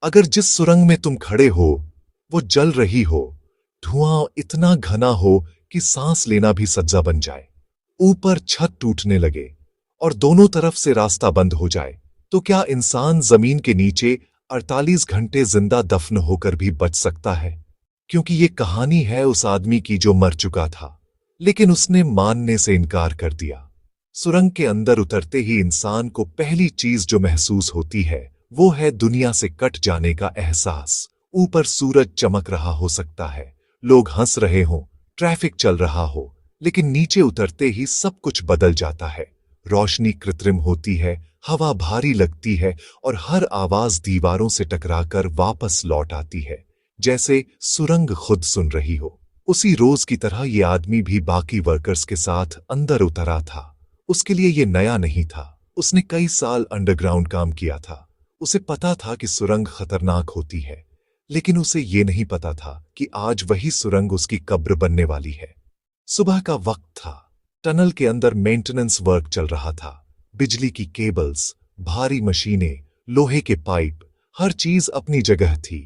अगर जिस सुरंग में तुम खड़े हो वो जल रही हो, धुआं इतना घना हो कि सांस लेना भी सज्जा बन जाए, ऊपर छत टूटने लगे और दोनों तरफ से रास्ता बंद हो जाए, तो क्या इंसान जमीन के नीचे 48 घंटे जिंदा दफन होकर भी बच सकता है? क्योंकि ये कहानी है उस आदमी की जो मर चुका था, लेकिन उसने मानने से इनकार कर दिया। सुरंग के अंदर उतरते ही इंसान को पहली चीज जो महसूस होती है वो है दुनिया से कट जाने का एहसास। ऊपर सूरज चमक रहा हो सकता है, लोग हंस रहे हों, ट्रैफिक चल रहा हो, लेकिन नीचे उतरते ही सब कुछ बदल जाता है। रोशनी कृत्रिम होती है, हवा भारी लगती है और हर आवाज दीवारों से टकराकर वापस लौट आती है, जैसे सुरंग खुद सुन रही हो। उसी रोज की तरह ये आदमी भी बाकी वर्कर्स के साथ अंदर उतरा था। उसके लिए ये नया नहीं था, उसने कई साल अंडरग्राउंड काम किया था। उसे पता था कि सुरंग खतरनाक होती है, लेकिन उसे ये नहीं पता था कि आज वही सुरंग उसकी कब्र बनने वाली है। सुबह का वक्त था, टनल के अंदर मेंटेनेंस वर्क चल रहा था। बिजली की केबल्स, भारी मशीनें, लोहे के पाइप, हर चीज अपनी जगह थी।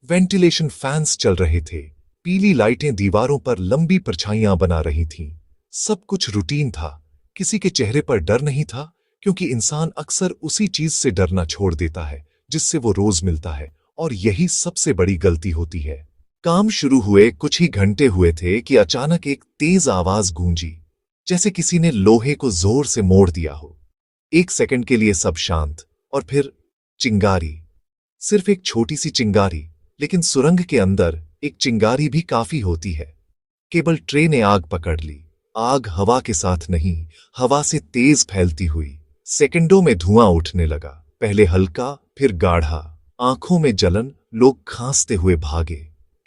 वेंटिलेशन फैंस चल रहे थे, पीली लाइटें दीवारों पर लंबी परछाइयां बना रही थीं। सब कुछ रूटीन था, किसी के चेहरे पर डर नहीं था, क्योंकि इंसान अक्सर उसी चीज से डरना छोड़ देता है जिससे वो रोज मिलता है, और यही सबसे बड़ी गलती होती है। काम शुरू हुए कुछ ही घंटे हुए थे कि अचानक एक तेज आवाज गूंजी, जैसे किसी ने लोहे को जोर से मोड़ दिया हो। एक सेकंड के लिए सब शांत, और फिर चिंगारी। सिर्फ एक छोटी सी चिंगारी, लेकिन सुरंग के अंदर एक चिंगारी भी काफी होती है। केबल ट्रे ने आग पकड़ ली। आग हवा के साथ नहीं, हवा से तेज फैलती हुई। सेकंडों में धुआं उठने लगा, पहले हल्का फिर गाढ़ा। आंखों में जलन, लोग खांसते हुए भागे।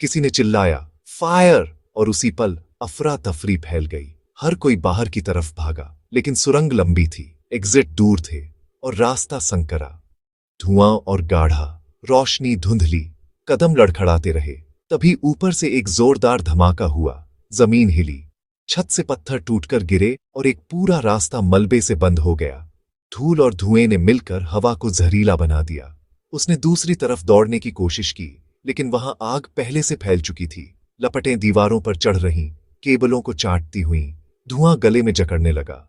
किसी ने चिल्लाया फायर, और उसी पल अफरा तफरी फैल गई। हर कोई बाहर की तरफ भागा, लेकिन सुरंग लंबी थी, एग्जिट दूर थे और रास्ता संकरा। धुआं और गाढ़ा, रोशनी धुंधली, कदम लड़खड़ाते रहे। तभी ऊपर से एक जोरदार धमाका हुआ, जमीन हिली, छत से पत्थर टूटकर गिरे और एक पूरा रास्ता मलबे से बंद हो गया। धूल और धुएं ने मिलकर हवा को जहरीला बना दिया। उसने दूसरी तरफ दौड़ने की कोशिश की, लेकिन वहां आग पहले से फैल चुकी थी। लपटें दीवारों पर चढ़ रहीं, केबलों को चाटती हुईं, धुआं गले में जकड़ने लगा।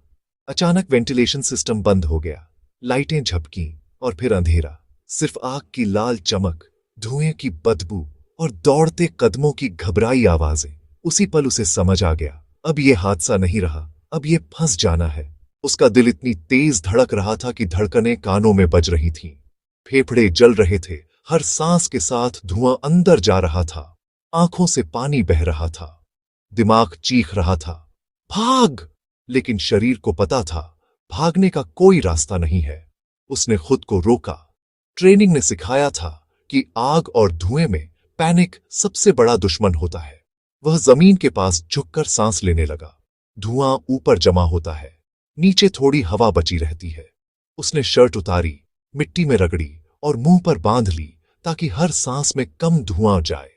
अचानक वेंटिलेशन सिस्टम बंद हो गया, लाइटें झपकीं और फिर अंधेरा। सिर्फ आग की लाल चमक, धुएं की बदबू और दौड़ते कदमों की घबराई आवाजें। उसी पल उसे समझ आ गया, अब ये हादसा नहीं रहा, अब ये फंस जाना है। उसका दिल इतनी तेज धड़क रहा था कि धड़कनें कानों में बज रही थीं। फेफड़े जल रहे थे, हर सांस के साथ धुआं अंदर जा रहा था। आंखों से पानी बह रहा था, दिमाग चीख रहा था भाग, लेकिन शरीर को पता था भागने का कोई रास्ता नहीं है। उसने खुद को रोका। ट्रेनिंग ने सिखाया था कि आग और धुएं में पैनिक सबसे बड़ा दुश्मन होता है। वह जमीन के पास झुककर सांस लेने लगा। धुआं ऊपर जमा होता है, नीचे थोड़ी हवा बची रहती है। उसने शर्ट उतारी, मिट्टी में रगड़ी और मुंह पर बांध ली ताकि हर सांस में कम धुआं जाए।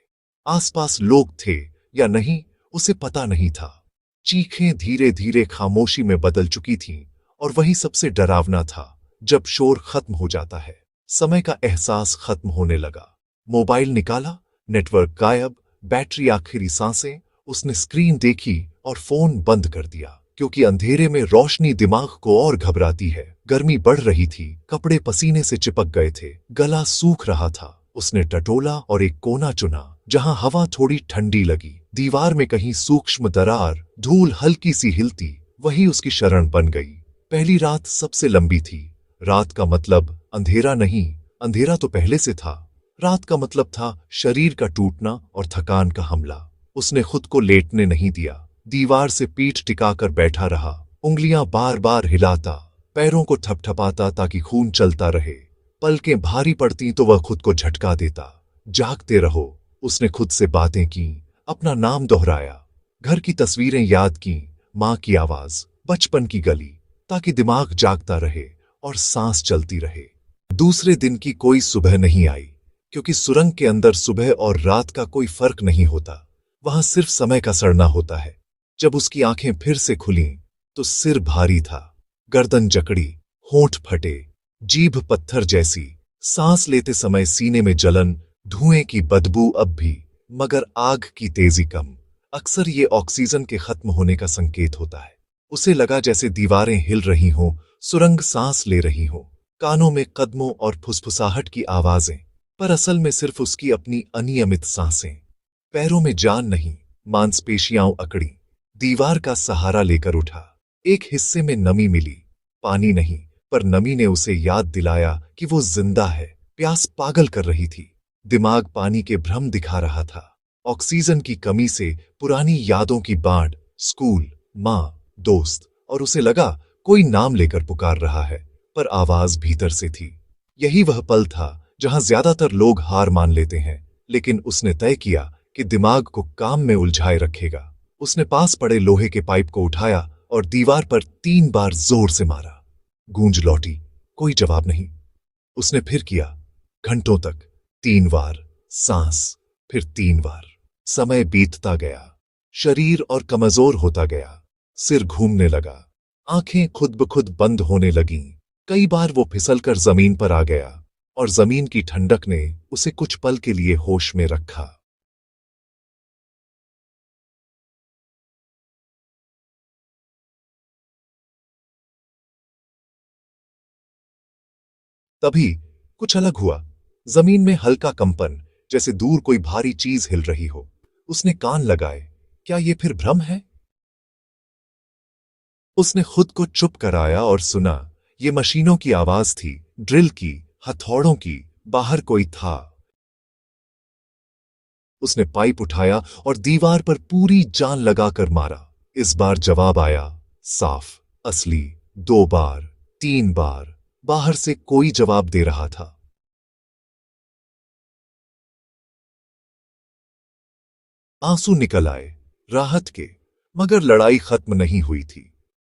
आसपास लोग थे या नहीं उसे पता नहीं था। चीखें धीरे धीरे खामोशी में बदल चुकी थीं, और वही सबसे डरावना था, जब शोर खत्म हो जाता है, समय का एहसास खत्म होने लगा। मोबाइल निकाला, नेटवर्क गायब, बैटरी आखिरी सांसें। उसने स्क्रीन देखी और फोन बंद कर दिया, क्योंकि अंधेरे में रोशनी दिमाग को और घबराती है। गर्मी बढ़ रही थी, कपड़े पसीने से चिपक गए थे, गला सूख रहा था। उसने टटोला और एक कोना चुना जहां हवा थोड़ी ठंडी लगी। दीवार में कहीं सूक्ष्म दरार, धूल हल्की सी हिलती, वही उसकी शरण बन गई। पहली रात सबसे लंबी थी। रात का मतलब अंधेरा नहीं, अंधेरा तो पहले से था। रात का मतलब था शरीर का टूटना और थकान का हमला। उसने खुद को लेटने नहीं दिया, दीवार से पीठ टिकाकर बैठा रहा, उंगलियां बार बार हिलाता, पैरों को थपथपाता ताकि खून चलता रहे। पलकें भारी पड़ती तो वह खुद को झटका देता, जागते रहो। उसने खुद से बातें की, अपना नाम दोहराया, घर की तस्वीरें याद की, माँ की आवाज, बचपन की गली, ताकि दिमाग जागता रहे और सांस चलती रहे। दूसरे दिन की कोई सुबह नहीं आई, क्योंकि सुरंग के अंदर सुबह और रात का कोई फर्क नहीं होता, वहां सिर्फ समय का सड़ना होता है। जब उसकी आंखें फिर से खुलीं, तो सिर भारी था, गर्दन जकड़ी, होंठ फटे, जीभ पत्थर जैसी, सांस लेते समय सीने में जलन, धुएं की बदबू अब भी, मगर आग की तेजी कम। अक्सर ये ऑक्सीजन के खत्म होने का संकेत होता है। उसे लगा जैसे दीवारें हिल रही हों, सुरंग सांस ले रही हों, कानों में कदमों और फुसफुसाहट की आवाजें, पर असल में सिर्फ उसकी अपनी अनियमित सांसें। पैरों में जान नहीं, मांसपेशियां अकड़ी। दीवार का सहारा लेकर उठा। एक हिस्से में नमी मिली, पानी नहीं, पर नमी ने उसे याद दिलाया कि वो जिंदा है। प्यास पागल कर रही थी, दिमाग पानी के भ्रम दिखा रहा था। ऑक्सीजन की कमी से पुरानी यादों की बाढ़, स्कूल, माँ, दोस्त, और उसे लगा कोई नाम लेकर पुकार रहा है, पर आवाज भीतर से थी। यही वह पल था जहां ज्यादातर लोग हार मान लेते हैं, लेकिन उसने तय किया कि दिमाग को काम में उलझाए रखेगा। उसने पास पड़े लोहे के पाइप को उठाया और दीवार पर 3 बार जोर से मारा। गूंज लौटी, कोई जवाब नहीं। उसने फिर किया, घंटों तक, 3 बार, सांस, फिर 3 बार। समय बीतता गया, शरीर और कमजोर होता गया, सिर घूमने लगा, आंखें खुद ब खुद बंद होने लगीं। कई बार वो फिसलकर जमीन पर आ गया और जमीन की ठंडक ने उसे कुछ पल के लिए होश में रखा। तभी कुछ अलग हुआ। जमीन में हल्का कंपन, जैसे दूर कोई भारी चीज हिल रही हो। उसने कान लगाए, क्या ये फिर भ्रम है? उसने खुद को चुप कराया और सुना। ये मशीनों की आवाज थी, ड्रिल की, हथौड़ों की। बाहर कोई था। उसने पाइप उठाया और दीवार पर पूरी जान लगाकर मारा। इस बार जवाब आया, साफ, असली। 2 बार, 3 बार, बाहर से कोई जवाब दे रहा था। आंसू निकल आए, राहत के, मगर लड़ाई खत्म नहीं हुई थी।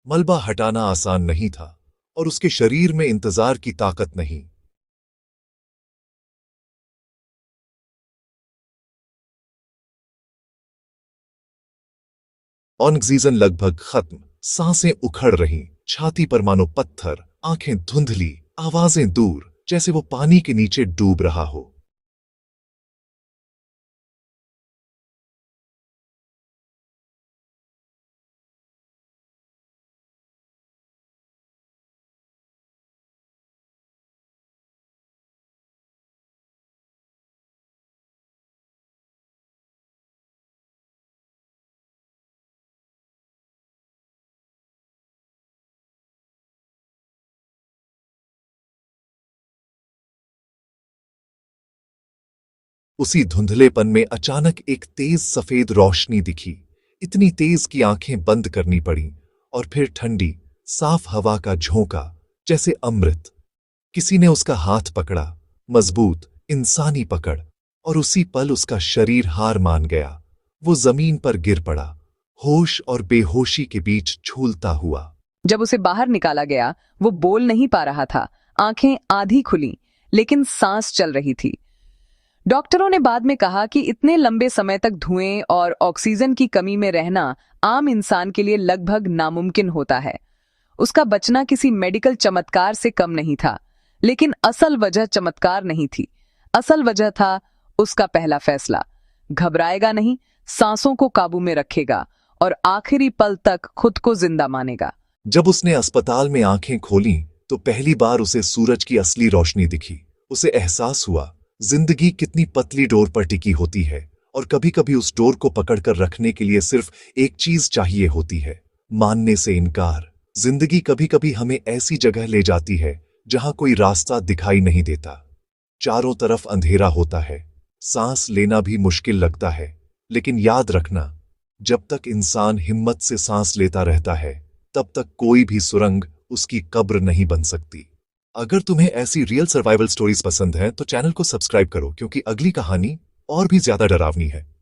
मलबा हटाना आसान नहीं था और उसके शरीर में इंतजार की ताकत नहीं। ऑक्सीजन लगभग खत्म, सांसें उखड़ रहीं, छाती पर मानो पत्थर, आंखें धुंधली, आवाजें दूर, जैसे वो पानी के नीचे डूब रहा हो। उसी धुंधलेपन में अचानक एक तेज सफेद रोशनी दिखी, इतनी तेज कि आंखें बंद करनी पड़ी। और फिर ठंडी, साफ हवा का झोंका, जैसे अमृत। किसी ने उसका हाथ पकड़ा, मजबूत, इंसानी पकड़, और उसी पल उसका शरीर हार मान गया। वो जमीन पर गिर पड़ा, होश और बेहोशी के बीच झूलता हुआ। जब उसे बाहर निकाला गया, वो बोल नहीं पा रहा था। आंखें आधी खुली, लेकिन सांस चल रही थी। डॉक्टरों ने बाद में कहा कि इतने लंबे समय तक धुएं और ऑक्सीजन की कमी में रहना आम इंसान के लिए लगभग नामुमकिन होता है। उसका बचना किसी मेडिकल चमत्कार से कम नहीं था, लेकिन असल वजह चमत्कार नहीं थी। असल वजह था उसका पहला फैसला। घबराएगा नहीं, सांसों को काबू में रखेगा और आखिरी पल तक खुद को जिंदा मानेगा। जब उसने अस्पताल में आंखें खोलीं, तो पहली बार उसे सूरज की असली रोशनी दिखी। उसे एहसास हुआ, जिंदगी कितनी पतली डोर पर टिकी होती है, और कभी-कभी उस डोर को पकड़कर रखने के लिए सिर्फ एक चीज चाहिए होती है, मानने से इनकार। जिंदगी कभी-कभी हमें ऐसी जगह ले जाती है जहां कोई रास्ता दिखाई नहीं देता। चारों तरफ अंधेरा होता है, सांस लेना भी मुश्किल लगता है, लेकिन याद रखना, जब तक इंसान हिम्मत से सांस लेता रहता है, तब तक कोई भी सुरंग उसकी कब्र नहीं बन सकती। अगर तुम्हें ऐसी रियल सर्वाइवल स्टोरीज पसंद हैं तो चैनल को सब्सक्राइब करो, क्योंकि अगली कहानी और भी ज्यादा डरावनी है।